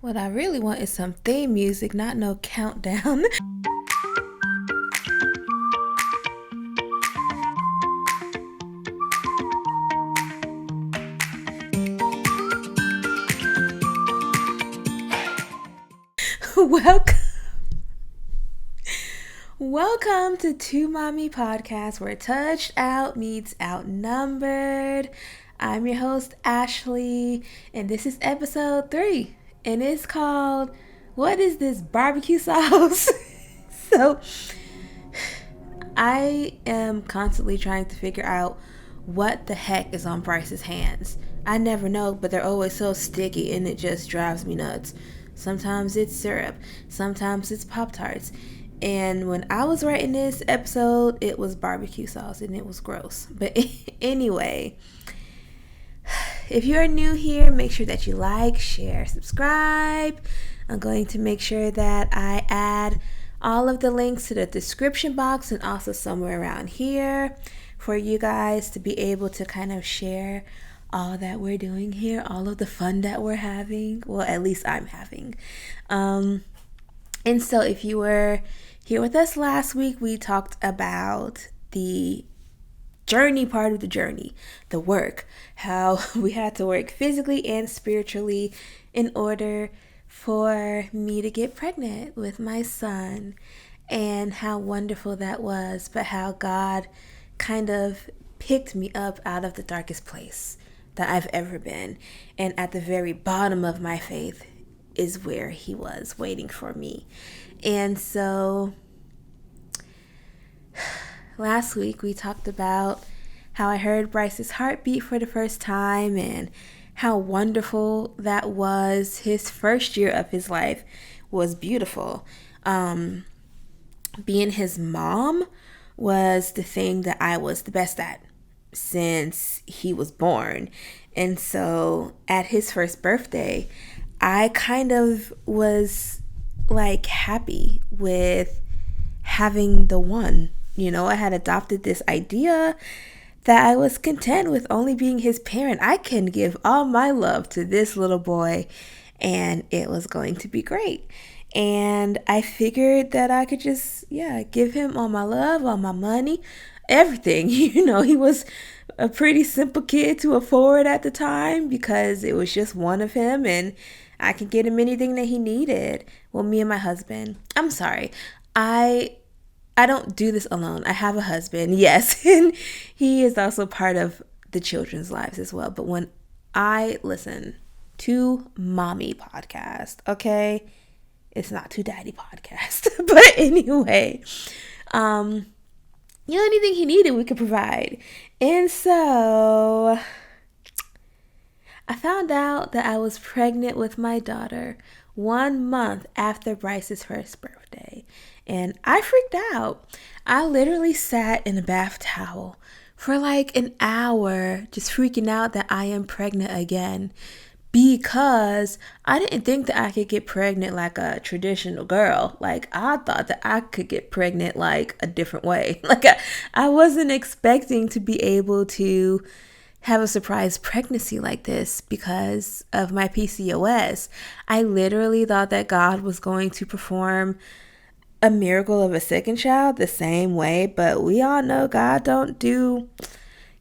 What I really want is some theme music, not no countdown. Welcome. Welcome to Two Mommy Podcast, where touched out meets outnumbered. I'm your host, Ashley, and this is episode 3, and it's called, What is this barbecue sauce? So, I am constantly trying to figure out what the heck is on Bryce's hands. I never know, but they're always so sticky and it just drives me nuts. Sometimes it's syrup, sometimes it's Pop-Tarts. And when I was writing this episode, it was barbecue sauce and it was gross. But anyway, if you are new here, make sure that you like, share, subscribe. I'm going to make sure that I add all of the links to the description box and also somewhere around here for you guys to be able to kind of share all that we're doing here, all of the fun that we're having. Well, at least I'm having. And so if you were here with us last week, we talked about the journey part of the journey, the work, how we had to work physically and spiritually in order for me to get pregnant with my son, and how wonderful that was, but how God kind of picked me up out of the darkest place that I've ever been. And at the very bottom of my faith is where he was waiting for me. And so last week we talked about how I heard Bryce's heartbeat for the first time and how wonderful that was. His first year of his life was beautiful. Being his mom was the thing that I was the best at since he was born. And so at his first birthday, I kind of was like happy with having the one. You know, I had adopted this idea that I was content with only being his parent. I can give all my love to this little boy and it was going to be great. And I figured that I could just, give him all my love, all my money, everything. You know, he was a pretty simple kid to afford at the time because it was just one of him and I could get him anything that he needed. Well, me and my husband, I'm sorry, I don't do this alone. I have a husband, yes, and he is also part of the children's lives as well. But when I listen to Mommy podcast, okay, it's not to Daddy podcast. But anyway, anything he needed, we could provide. And so I found out that I was pregnant with my daughter 1 month after Bryce's first birthday. And I freaked out. I literally sat in a bath towel for like an hour just freaking out that I am pregnant again, because I didn't think that I could get pregnant like a traditional girl. Like, I thought that I could get pregnant like a different way. Like, I wasn't expecting to be able to have a surprise pregnancy like this because of my PCOS. I literally thought that God was going to perform a miracle of a second child the same way, but we all know God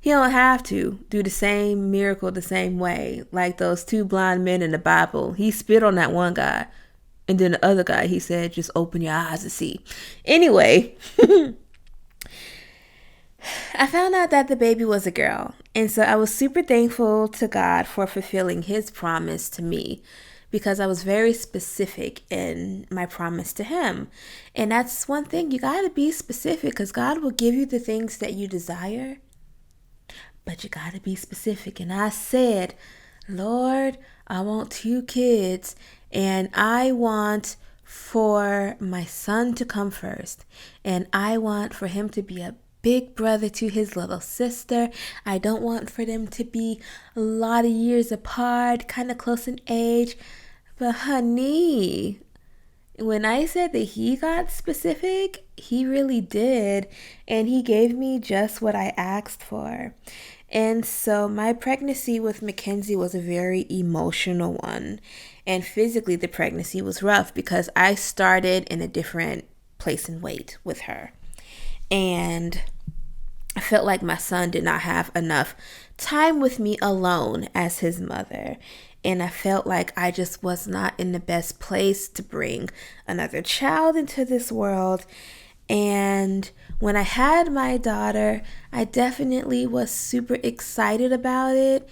he don't have to do the same miracle the same way. Like those 2 blind men in the Bible, he spit on that one guy and then the other guy, he said, just open your eyes to see. Anyway, I found out that the baby was a girl, and so I was super thankful to God for fulfilling his promise to me, because I was very specific in my promise to him. And that's one thing, you gotta be specific, because God will give you the things that you desire, but you gotta be specific. And I said, Lord, I want 2 kids, and I want for my son to come first, and I want for him to be a big brother to his little sister. I don't want for them to be a lot of years apart, kind of close in age. But honey, when I said that he got specific, he really did. And he gave me just what I asked for. And so my pregnancy with Mackenzie was a very emotional one. And physically, the pregnancy was rough because I started in a different place and weight with her. And I felt like my son did not have enough time with me alone as his mother. And I felt like I just was not in the best place to bring another child into this world. And when I had my daughter, I definitely was super excited about it.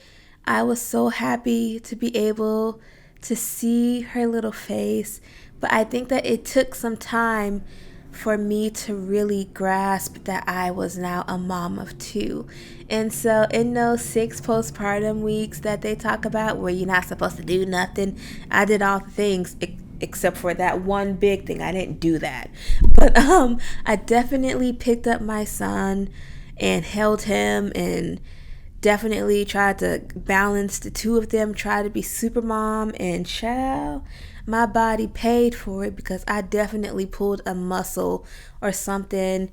I was so happy to be able to see her little face. But I think that it took some time for me to really grasp that I was now a mom of two. And so in those 6 postpartum weeks that they talk about where you're not supposed to do nothing, I did all the things except for that one big thing. I didn't do that. But I definitely picked up my son and held him and definitely tried to balance the two of them, try to be super mom and child. My body paid for it because I definitely pulled a muscle or something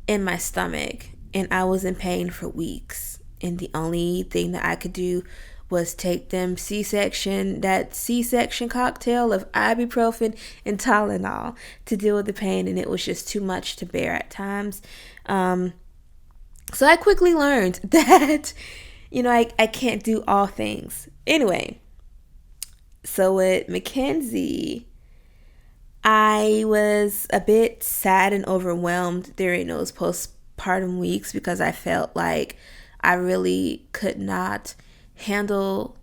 in my stomach and I was in pain for weeks. And the only thing that I could do was take that C-section cocktail of ibuprofen and Tylenol to deal with the pain, and it was just too much to bear at times. So I quickly learned that, I can't do all things. Anyway, so with Mackenzie, I was a bit sad and overwhelmed during those postpartum weeks because I felt like I really could not handle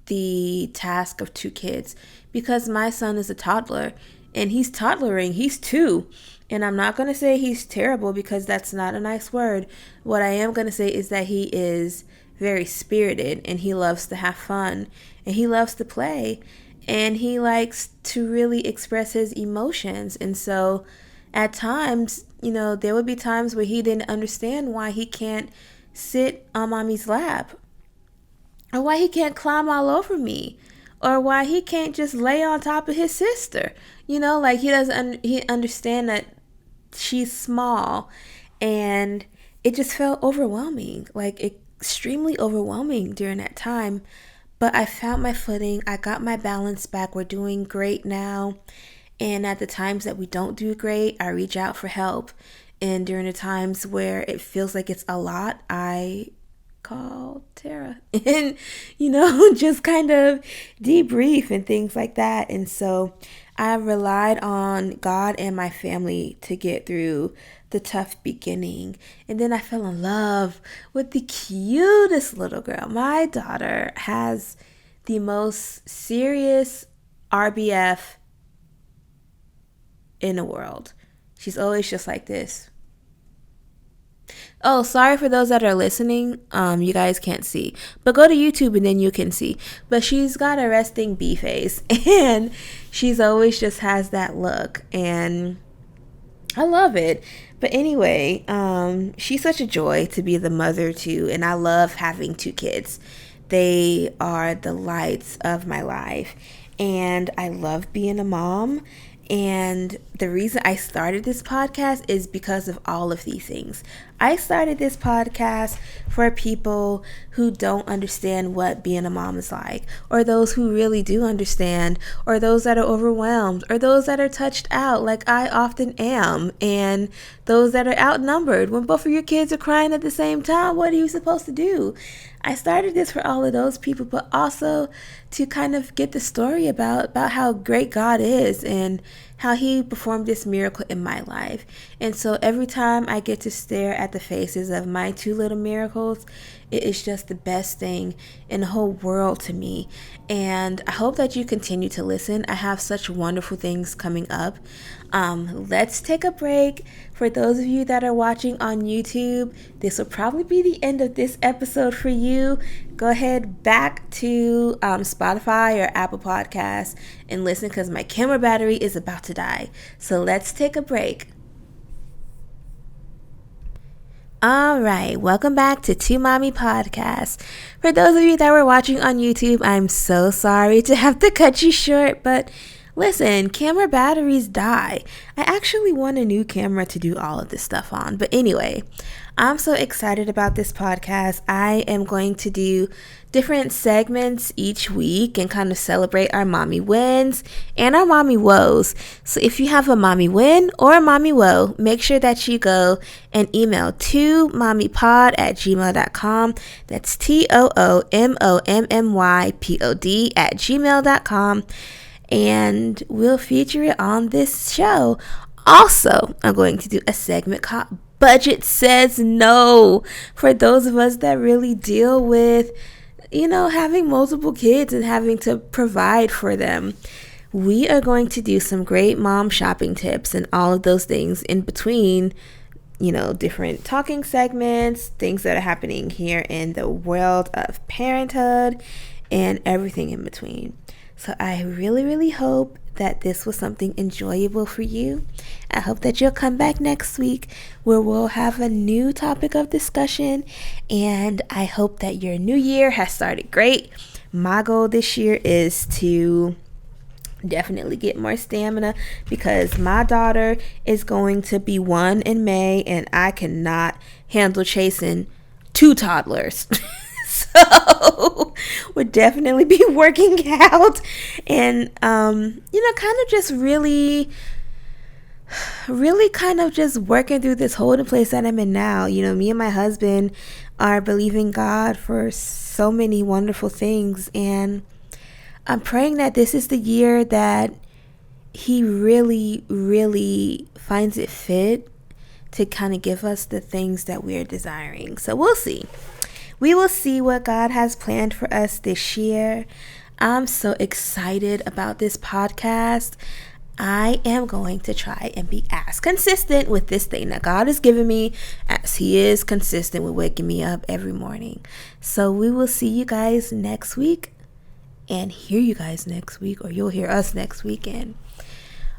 the task of 2 kids because my son is a toddler and he's toddlering. He's 2. And I'm not going to say he's terrible because that's not a nice word. What I am going to say is that he is very spirited and he loves to have fun and he loves to play and he likes to really express his emotions. And so at times, there would be times where he didn't understand why he can't sit on mommy's lap or why he can't climb all over me or why he can't just lay on top of his sister. He doesn't he understand that she's small, and it just felt overwhelming, extremely overwhelming during that time. But I found my footing. I got my balance back. We're doing great now. And at the times that we don't do great, I reach out for help. And during the times where it feels like it's a lot, I call Tara and, just kind of debrief and things like that. And so I relied on God and my family to get through the tough beginning. And then I fell in love with the cutest little girl. My daughter has the most serious RBF in the world. She's always just like this. Oh, sorry for those that are listening. You guys can't see, but go to YouTube and then you can see. But she's got a resting bee face, and she's always just has that look, and I love it. But anyway, she's such a joy to be the mother to, and I love having 2 kids. They are the lights of my life, and I love being a mom. And the reason I started this podcast is because of all of these things. I started this podcast for people who don't understand what being a mom is like, or those who really do understand, or those that are overwhelmed, or those that are touched out like I often am, and those that are outnumbered. When both of your kids are crying at the same time, what are you supposed to do? I started this for all of those people, but also to kind of get the story about how great God is and how he performed this miracle in my life. And so every time I get to stare at the faces of my 2 little miracles, it is just the best thing in the whole world to me. And I hope that you continue to listen. I have such wonderful things coming up. Let's take a break. For those of you that are watching on YouTube, this will probably be the end of this episode for you. Go ahead back to Spotify or Apple Podcasts and listen because my camera battery is about to die. So let's take a break. All right, welcome back to Two Mommy Podcast. For those of you that were watching on YouTube, I'm so sorry to have to cut you short, but Listen, camera batteries die. I actually want a new camera to do all of this stuff on. But anyway, I'm so excited about this podcast. I am going to do different segments each week and kind of celebrate our mommy wins and our mommy woes. So if you have a mommy win or a mommy woe, make sure that you go and email to mommypod@gmail.com. That's TOOMOMMYPOD@gmail.com. And we'll feature it on this show. Also, I'm going to do a segment called Budget Says No for those of us that really deal with, having multiple kids and having to provide for them. We are going to do some great mom shopping tips and all of those things in between, different talking segments, things that are happening here in the world of parenthood and everything in between. So I really, really hope that this was something enjoyable for you. I hope that you'll come back next week where we'll have a new topic of discussion. And I hope that your new year has started great. My goal this year is to definitely get more stamina because my daughter is going to be 1 in May and I cannot handle chasing 2 toddlers. So we'll definitely be working out and, kind of just really kind of just working through this holding place that I'm in now. Me and my husband are believing God for so many wonderful things. And I'm praying that this is the year that he really, really finds it fit to kind of give us the things that we're desiring. So we'll see. We will see what God has planned for us this year. I'm so excited about this podcast. I am going to try and be as consistent with this thing that God has given me as He is consistent with waking me up every morning. So we will see you guys next week and hear you guys next week, or you'll hear us next weekend.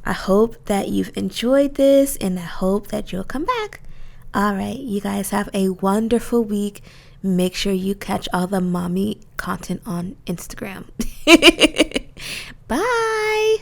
I hope that you've enjoyed this and I hope that you'll come back. All right, you guys have a wonderful week. Make sure you catch all the mommy content on Instagram. Bye.